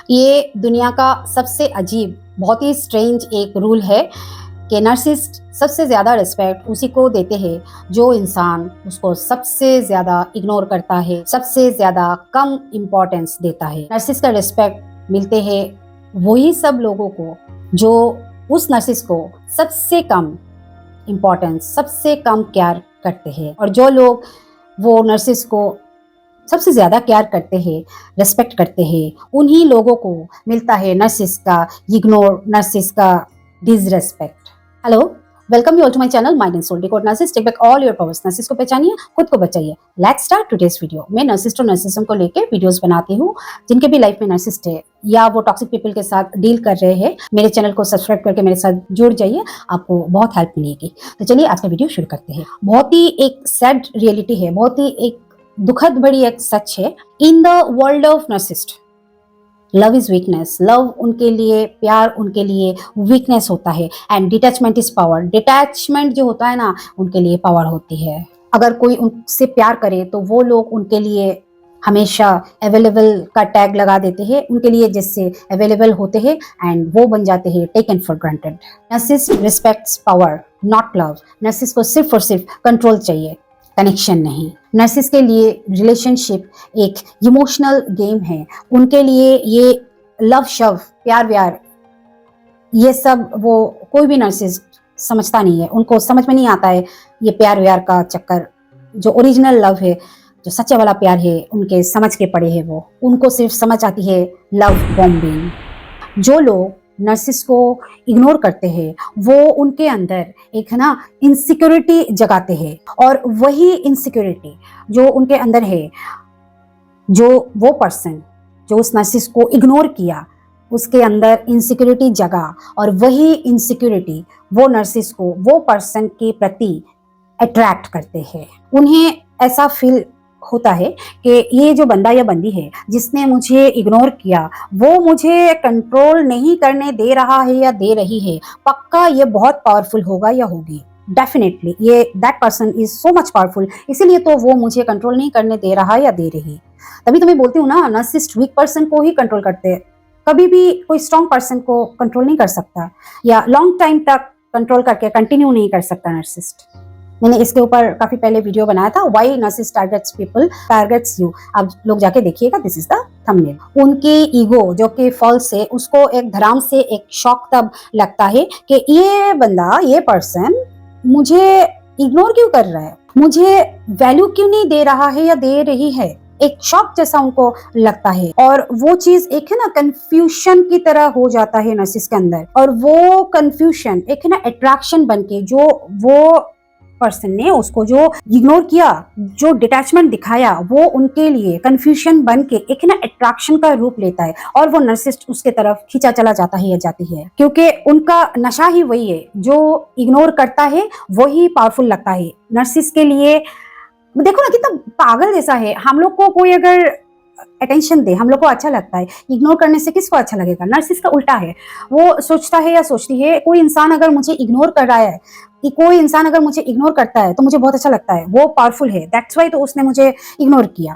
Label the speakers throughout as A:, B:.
A: ये दुनिया का सबसे अजीब, बहुत ही स्ट्रेंज एक रूल है कि नर्सिस्ट सबसे ज़्यादा रिस्पेक्ट उसी को देते हैं जो इंसान उसको सबसे ज़्यादा इग्नोर करता है, सबसे ज़्यादा कम इम्पोर्टेंस देता है। नर्सिस्ट का रिस्पेक्ट मिलते हैं वही सब लोगों को जो उस नर्सिस्ट को सबसे कम इम्पोर्टेंस, सबसे कम केयर करते हैं। और जो लोग वो नर्सिस्ट को सबसे ज़्यादा केयर करते हैं, रेस्पेक्ट करते हैं, उन्हीं लोगों को मिलता है नर्सिस का इग्नोर, नर्सिस का disrespect. Hello, welcome you all to my channel mind and soul decode narcissist. Take back all your powers. Narcissist को पहचानिए, खुद को बचाइए। Let's start today's video. मैं नर्सिस्ट और नर्सिज्म को लेके वीडियोस बनाती हूँ। जिनके भी लाइफ में नर्सिस्ट है या वो टॉक्सिक पीपल के साथ डील कर रहे हैं, मेरे चैनल को सब्सक्राइब करके मेरे साथ जुड़ जाइए, आपको बहुत हेल्प मिलेगी। तो चलिए आज का वीडियो शुरू करते हैं। बहुत ही एक सैड रियलिटी है, बहुत ही एक दुखद बड़ी एक सच है। In the world of narcissist, love is weakness. Love उनके लिए, प्यार उनके लिए वीकनेस होता है and detachment is power. Detachment जो होता है ना, उनके लिए पावर होती है। अगर कोई उनसे प्यार करे तो वो लोग उनके लिए हमेशा अवेलेबल का टैग लगा देते हैं, उनके लिए जैसे अवेलेबल होते हैं एंड वो बन जाते हैं taken for granted. Narcissist respects power, not love. Narcissist को सिर्फ और सिर्फ कंट्रोल चाहिए, कनेक्शन नहीं। नर्सिस के लिए रिलेशनशिप एक इमोशनल गेम है। उनके लिए ये लव शव, प्यार व्यार, ये सब वो कोई भी नर्सिस समझता नहीं है। उनको समझ में नहीं आता है ये प्यार व्यार का चक्कर। जो ओरिजिनल लव है, जो सच्चा वाला प्यार है, उनके समझ के पड़े है वो। उनको सिर्फ समझ आती है लव बॉम्बिंग। जो लोग नर्सिस को इग्नोर करते हैं वो उनके अंदर एक है ना इनसिक्योरिटी जगाते हैं, और वही इनसिक्योरिटी जो उनके अंदर है, जो वो पर्सन जो उस नर्सिस को इग्नोर किया उसके अंदर इनसिक्योरिटी जगा, और वही इनसिक्योरिटी वो नर्सिस को वो पर्सन के प्रति अट्रैक्ट करते हैं। उन्हें ऐसा फील होता है कि ये जो बंदा या बंदी है जिसने मुझे इग्नोर किया, वो मुझे कंट्रोल नहीं करने दे रहा है या दे रही है, पक्का ये बहुत पावरफुल होगा या होगी। डेफिनेटली ये that person is so much powerful, इसीलिए तो वो मुझे कंट्रोल नहीं करने दे रहा या दे रही। तभी तो मैं बोलती हूँ ना, नर्सिस्ट वीक पर्सन को ही कंट्रोल करते हैं। कभी भी कोई स्ट्रॉन्ग पर्सन को कंट्रोल नहीं कर सकता या लॉन्ग टाइम तक कंट्रोल करके कंटिन्यू नहीं कर सकता नर्सिस्ट। मैंने इसके ऊपर काफी पहले वीडियो बनाया था, why narcissist targets people targets you. आप लोग जाके देखिएगा, दिस इज द थंबनेल। उनकी ईगो जो कि फॉल्स है, उसको एक धड़ाम से एक शॉक तब लगता है कि ये बंदा, ये पर्सन मुझे इग्नोर क्यों कर रहा है, मुझे वैल्यू क्यों नहीं दे रहा है या दे रही है। एक शॉक जैसा उनको लगता है, और वो चीज एक है ना कंफ्यूजन की तरह हो जाता है नर्सिस के अंदर। और वो कंफ्यूजन एक है ना अट्रैक्शन बनके, जो वो पर्सन ने उसको जो इग्नोर किया, जो डिटैचमेंट दिखाया, वो उनके लिए कंफ्यूजन बन के एक ना अट्रैक्शन का रूप लेता है, और वो नर्सिस्ट उसके तरफ खींचा चला जाता है या जाती है, क्योंकि उनका नशा ही वही है। जो इग्नोर करता है वही पावरफुल लगता है नर्सिस के लिए। देखो ना कितना पागल जैसा है। हम लोग को कोई अगर अटेंशन दे, हम लोग को अच्छा लगता है। इग्नोर करने से किसको अच्छा लगेगा? नर्सिस का उल्टा है। वो सोचता है या सोचती है, कोई इंसान अगर मुझे इग्नोर कर रहा है, कि कोई इंसान अगर मुझे इग्नोर करता है तो मुझे बहुत अच्छा लगता है, वो पावरफुल है, दैट्स वाई तो उसने मुझे इग्नोर किया।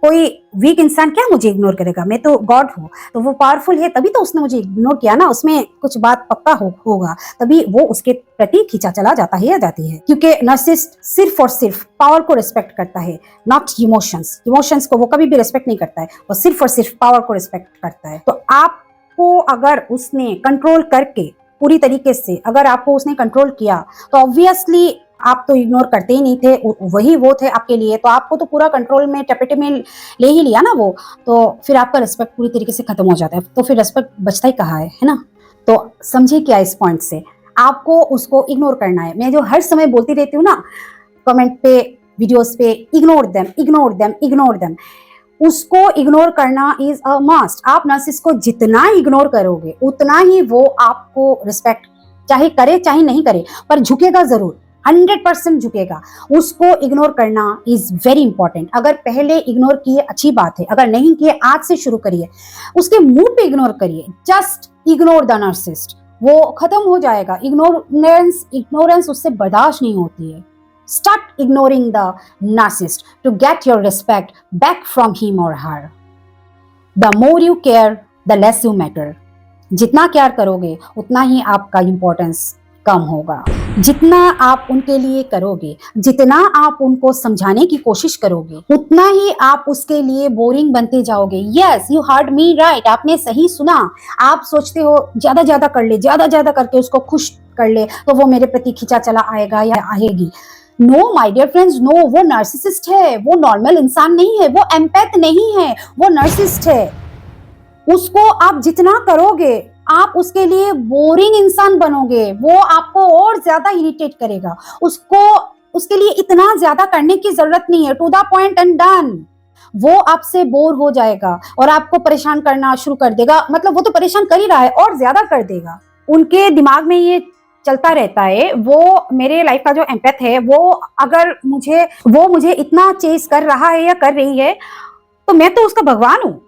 A: कोई वीक इंसान क्या मुझे इग्नोर करेगा, मैं तो गॉड हूँ, तो वो पावरफुल है तभी तो उसने मुझे इग्नोर किया ना, उसमें कुछ बात पक्का होगा, तभी वो उसके प्रति खींचा चला जाता है या जाती है। क्योंकि नर्सिस्ट सिर्फ और सिर्फ पावर को रिस्पेक्ट करता है, नॉट इमोशंस। इमोशंस को वो कभी भी रिस्पेक्ट नहीं करता है, वो सिर्फ और सिर्फ पावर को रिस्पेक्ट करता है। तो आपको अगर उसने कंट्रोल करके पूरी तरीके से अगर आपको उसने कंट्रोल किया, तो ऑब्वियसली आप तो इग्नोर करते ही नहीं थे, वही वो थे आपके लिए, तो आपको तो पूरा कंट्रोल में टपेटे में ले ही लिया ना वो, तो फिर आपका रिस्पेक्ट पूरी तरीके से खत्म हो जाता है। तो फिर रिस्पेक्ट बचता ही कहाँ है ना? तो समझिए क्या इस पॉइंट से आपको उसको इग्नोर करना है। मैं जो हर समय बोलती रहती हूँ ना कमेंट पे, वीडियोस पे, ignore them, ignore them, ignore them. उसको इग्नोर करना इज अ मस्ट। आप नर्सिस को जितना इग्नोर करोगे उतना ही वो आपको रिस्पेक्ट चाहे करे चाहे नहीं करे, पर झुकेगा जरूर, 100% झुकेगा। उसको इग्नोर करना इज वेरी इंपॉर्टेंट। अगर पहले इग्नोर किए अच्छी बात है, अगर नहीं किए आज से शुरू करिए, उसके मुंह पे इग्नोर करिए। जस्ट इग्नोर द नर्सिस्ट, वो खत्म हो जाएगा। इग्नोरेंस उससे बर्दाश्त नहीं होती है। Start ignoring the narcissist to get your respect back from him or her. The more you care, the less you matter. जितना केयर करोगे उतना ही आपका इम्पोर्टेंस कम होगा। जितना आप उनके लिए करोगे, जितना आप उनको समझाने की कोशिश करोगे, उतना ही आप उसके लिए बोरिंग बनते जाओगे। Yes, you heard me right, आपने सही सुना। आप सोचते हो ज्यादा ज्यादा कर ले, ज्यादा ज्यादा करके उसको खुश कर ले तो वो मेरे प्रति खिंचा चला आएगा या आएगी। No my dear friends, no, वो नार्सिसिस्ट है, वो नॉर्मल इंसान नहीं है, वो एम्पैथ नहीं है, वो नार्सिसिस्ट है। उसको आप जितना करोगे आप उसके लिए बोरिंग इंसान बनोगे, वो आपको और ज्यादा इरिटेट करेगा। उसको उसके लिए इतना ज्यादा करने की जरूरत नहीं है, to the point and done. वो आपसे बोर हो जाएगा और आपको परेशान करना शुरू कर देगा। मतलब वो तो परेशान कर ही रहा है और ज्यादा कर देगा। उनके दिमाग में ये चलता रहता है, वो मेरे लाइफ का जो एम्पैथ है, वो मुझे इतना चेस कर रहा है या कर रही है तो मैं तो उसका भगवान हूँ।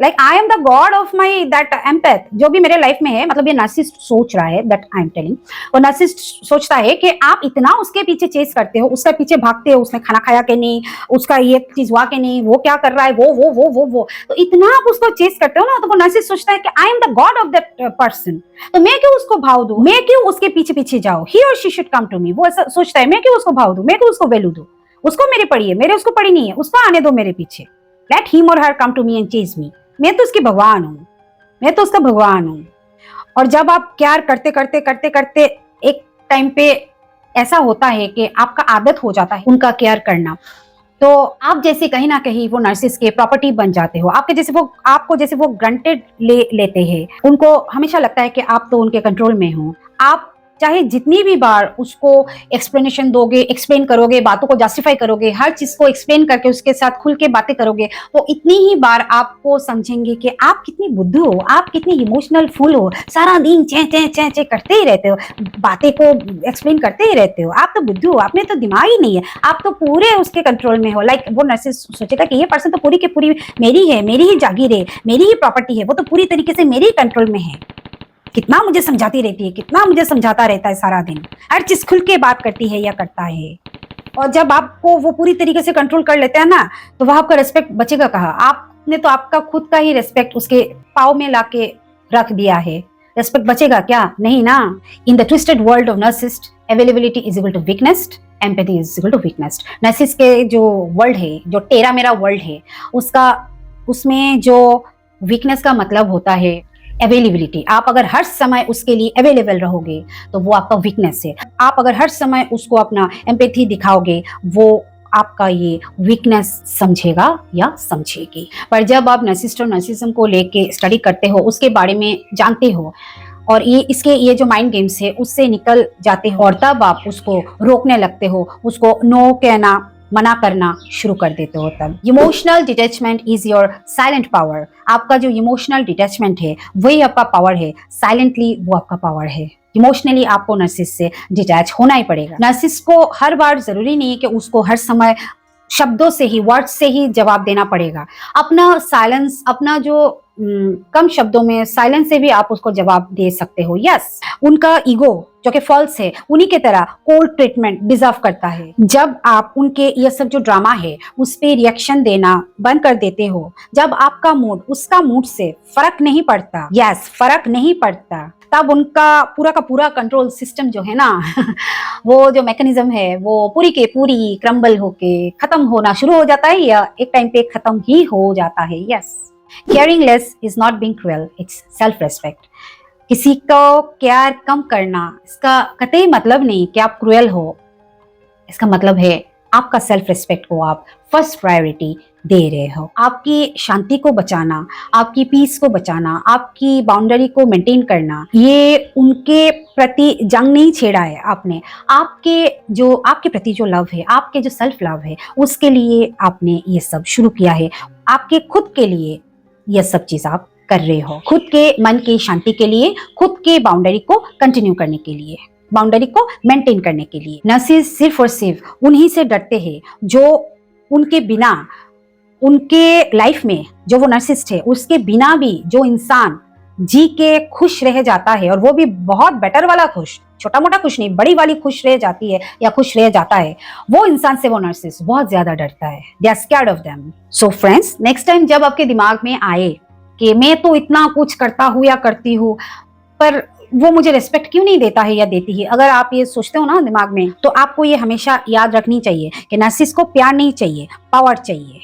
A: Like I am the God of my that empath. जो भी मेरे लाइफ में है, मतलब ये नार्सिसिस्ट सोच रहा है, दैट आई एम टेलिंग। और नार्सिसिस्ट सोचता है कि आप इतना उसके पीछे चेस करते हो, उसके पीछे भागते हो, उसने खाना खाया कि नहीं, उसका ये चीज हुआ कि नहीं, वो क्या कर रहा है, वो तो इतना आप उसको चेस करते हो ना, तो वो नार्सिसिस्ट सोचता है कि I am the God of that person, तो मैं क्यों उसको भाव दूं, मैं क्यों उसके पीछे पीछे जाऊं, ही और she should come to me. वो ऐसा सोचता है, मैं क्यों उसको भाव दूं, मैं क्यों उसको वैल्यू दूं, उसको मेरे पड़ी है, मेरे उसको पड़ी नहीं है, उसको आने दो मेरे पीछे। Let him or her come to me and chase me. मैं तो उसकी भगवान हूँ, मैं तो उसका भगवान हूँ। और जब आप प्यार करते करते करते करते एक टाइम पे ऐसा होता है कि आपका आदत हो जाता है उनका केयर करना, तो आप जैसे कहीं ना कहीं वो नर्सिस के प्रॉपर्टी बन जाते हो। आपको जैसे वो ग्रंटेड लेते हैं। उनको हमेशा लगता है कि आप तो उनके कंट्रोल में हो। आप चाहे जितनी भी बार उसको एक्सप्लेनेशन दोगे, एक्सप्लेन करोगे, बातों को जस्टिफाई करोगे, हर चीज को एक्सप्लेन करके उसके साथ खुल के बातें करोगे, वो इतनी ही बार आपको समझेंगे कि आप कितनी बुद्धू हो, आप कितनी इमोशनल फुल हो, सारा दिन चे चे चे चे करते ही रहते हो, बातें को एक्सप्लेन करते ही रहते हो, आप तो बुद्धू हो, आप में तो दिमाग ही नहीं है, आप तो पूरे उसके कंट्रोल में हो। लाइक वो नर्सिस सोचेगा कि ये पर्सन तो पूरी की पूरी मेरी है, मेरी ही जागीर है, मेरी ही प्रॉपर्टी है, वो तो पूरी तरीके से मेरे ही कंट्रोल में है। कितना मुझे समझाती रहती है, कितना मुझे समझाता रहता है, सारा दिन हर चीज खुल के बात करती है या करता है। और जब आपको वो पूरी तरीके से कंट्रोल कर लेते हैं ना, तो वह आपका रिस्पेक्ट बचेगा कहाँ। आपने तो आपका खुद का ही रिस्पेक्ट उसके पाव में लाके रख दिया है, रिस्पेक्ट बचेगा क्या? नहीं ना। In the twisted world of narcissist, availability is equal to weakness, empathy is equal to weakness. Narcissist के जो वर्ल्ड है, जो टेरा मेरा वर्ल्ड है, उसमें जो वीकनेस का मतलब होता है अवेलेबिलिटी। आप अगर हर समय उसके लिए अवेलेबल रहोगे तो वो आपका वीकनेस है। आप अगर हर समय उसको अपना एम्पैथी दिखाओगे, वो आपका ये वीकनेस समझेगा या समझेगी। पर जब आप नार्सिसिस्ट और नार्सिसिज्म को लेके स्टडी करते हो, उसके बारे में जानते हो और ये जो माइंड गेम्स है उससे निकल जाते हो, और तब आप उसको रोकने लगते हो, उसको नो कहना, मना करना शुरू कर देते हो। तब emotional detachment is your silent power. आपका जो इमोशनल डिटैचमेंट है वही आपका पावर है, साइलेंटली वो आपका पावर है। इमोशनली आपको नर्सिस से डिटैच होना ही पड़ेगा। नर्सिस को हर बार जरूरी नहीं है कि उसको हर समय शब्दों से ही, वर्ड से ही जवाब देना पड़ेगा। अपना साइलेंस, अपना जो कम शब्दों में साइलेंस से भी आप उसको जवाब दे सकते हो। यस, उनका ईगो जो कि फॉल्स है, उन्हीं के तरह कोल्ड ट्रीटमेंट डिजर्व करता है। जब आप उनके ये सब जो ड्रामा है उस पे रिएक्शन देना बंद कर देते हो, जब आपका मूड उसका मूड से फर्क नहीं पड़ता, यस फर्क नहीं पड़ता, तब उनका पूरा का पूरा कंट्रोल सिस्टम जो है ना वो जो मैकेनिज्म है वो पूरी के पूरी क्रम्बल होके खत्म होना शुरू हो जाता है, या एक टाइम पे खत्म ही हो जाता है। Yes, caring less is not being cruel, it's self respect. किसी को केयर कम करना इसका कतई मतलब नहीं कि आप क्रूएल हो। इसका मतलब है आपका सेल्फ रेस्पेक्ट को आप फर्स्ट प्रायोरिटी दे रहे हो। आपकी शांति को बचाना, आपकी पीस को बचाना, आपकी बाउंड्री को मेंटेन करना, ये उनके प्रति जंग नहीं छेड़ा है आपने। आपके प्रति जो लव है, आपके जो सेल्फ लव है, उसके लिए आपने ये सब शुरू किया है। आपके खुद के लिए ये सब चीज आप कर रहे हो, खुद के मन की शांति के लिए, खुद के बाउंड्री को कंटिन्यू करने के लिए, बाउंड्री को मेंटेन करने के लिए। नर्सिस सिर्फ और सिर्फ उन्हीं से डरते हैं जो उनके बिना, उनके लाइफ में जो वो नर्सिस्ट है उसके बिना भी जो इंसान जी के खुश रह जाता है, और वो भी बहुत बेटर वाला खुश, छोटा मोटा खुश नहीं, बड़ी वाली खुश रह जाती है या खुश रह जाता है, वो इंसान से वो नर्सिस बहुत ज्यादा डरता है। They are scared of them. So friends, next time जब आपके दिमाग में आए कि मैं तो इतना कुछ करता हूँ या करती हूँ, पर वो मुझे रिस्पेक्ट क्यों नहीं देता है या देती है। अगर आप ये सोचते हो ना दिमाग में, तो आपको ये हमेशा याद रखनी चाहिए कि नार्सिसिस्ट को प्यार नहीं चाहिए, पावर चाहिए।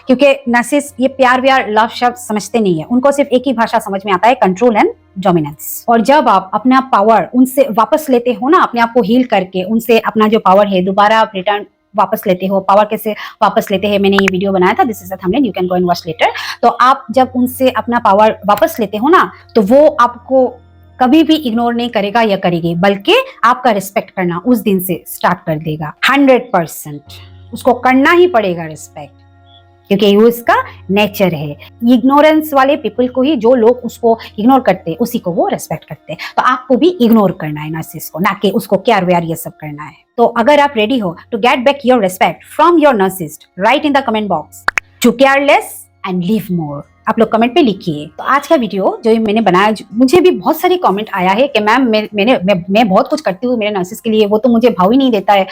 A: क्योंकि नार्सिसिस्ट ये प्यार व्यार लव शब्द समझते नहीं है, उनको सिर्फ एक ही भाषा समझ में आता है, कंट्रोल एंड डोमिनेंस। और जब आप अपना पावर उनसे वापस लेते हो ना, अपने आप को हील करके उनसे अपना जो पावर है दोबारा आप रिटर्न वापस लेते हो। पावर कैसे वापस लेते हैं, मैंने ये वीडियो बनाया था, this is the thumbnail, you can go and watch later. तो आप जब उनसे अपना पावर वापस लेते हो ना, तो वो आपको कभी भी इग्नोर नहीं करेगा या करेगी, बल्कि आपका रिस्पेक्ट करना उस दिन से स्टार्ट कर देगा। 100% उसको करना ही पड़ेगा रिस्पेक्ट, क्योंकि ये उसका नेचर है। इग्नोरेंस वाले पीपल को ही, जो लोग उसको इग्नोर करते हैं उसी को वो रेस्पेक्ट करते हैं। तो आपको भी इग्नोर करना है नार्सिसिस्ट को, ना कि उसको केयर वेयर ये सब करना है। तो अगर आप रेडी हो to get back your respect from your narcissist, write in the comment box to care less and live more. आप लोग कमेंट पे लिखिए। तो आज का वीडियो जो मैंने बनाया, मुझे भी बहुत सारी कमेंट आया है कि मैम मैं बहुत कुछ करती हूँ मेरे नार्सिसिस्ट के लिए, वो तो मुझे भाव ही नहीं देता है,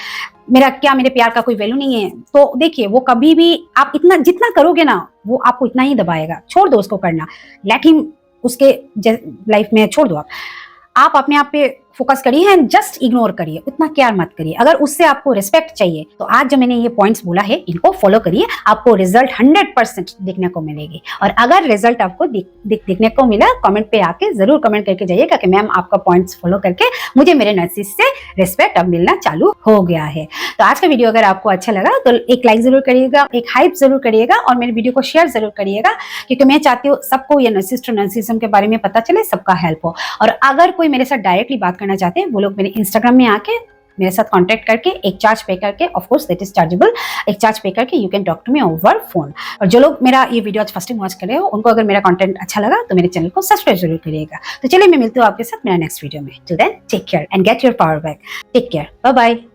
A: मेरे प्यार का कोई वैल्यू नहीं है। तो देखिए, वो कभी भी आप इतना जितना करोगे ना, वो आपको इतना ही दबाएगा। छोड़ दो उसको करना, लेट हिम उसके लाइफ में छोड़ दो। आप अपने आप पे फोकस करिए एंड जस्ट इग्नोर करिए, उतना केयर मत करिए। अगर उससे आपको रिस्पेक्ट चाहिए तो आज जो मैंने ये पॉइंट्स बोला है, इनको फॉलो करिए, आपको रिजल्ट 100% देखने को मिलेगी। और अगर रिजल्ट आपको देखने को मिला, कमेंट पे आके जरूर कमेंट करके जाइएगा कि मैम आपका पॉइंट्स फॉलो करके मुझे मेरे नार्सिसिस्ट से रिस्पेक्ट अब मिलना चालू हो गया है। तो आज का वीडियो अगर आपको अच्छा लगा तो एक लाइक जरूर करिएगा, एक हाइप जरूर करिएगा और मेरे वीडियो को शेयर जरूर करिएगा, क्योंकि मैं चाहती हूँ सबको ये नार्सिसिस्ट और नार्सिसिज्म के बारे में पता चले, सबका हेल्प हो। और अगर कोई मेरे साथ डायरेक्टली बात करना चाहते हैं, वो लोग मेरे इंस्टाग्राम में आके मेरे साथ कांटेक्ट करके एक चार्ज पे करके, of course that is chargeable, एक चार्ज पे करके you can talk to me over phone. और जो लोग मेरा ये वीडियो आज फर्स्ट टाइम वॉच कर रहे हो, उनको अगर मेरा कंटेंट अच्छा लगा तो मेरे चैनल को सब्सक्राइब जरूर करिएगा। तो चलिए, मैं मिलती हूँ आपके साथ मेरा नेक्स्ट वीडियो में। Till then take care and get your power back. Take care, bye bye.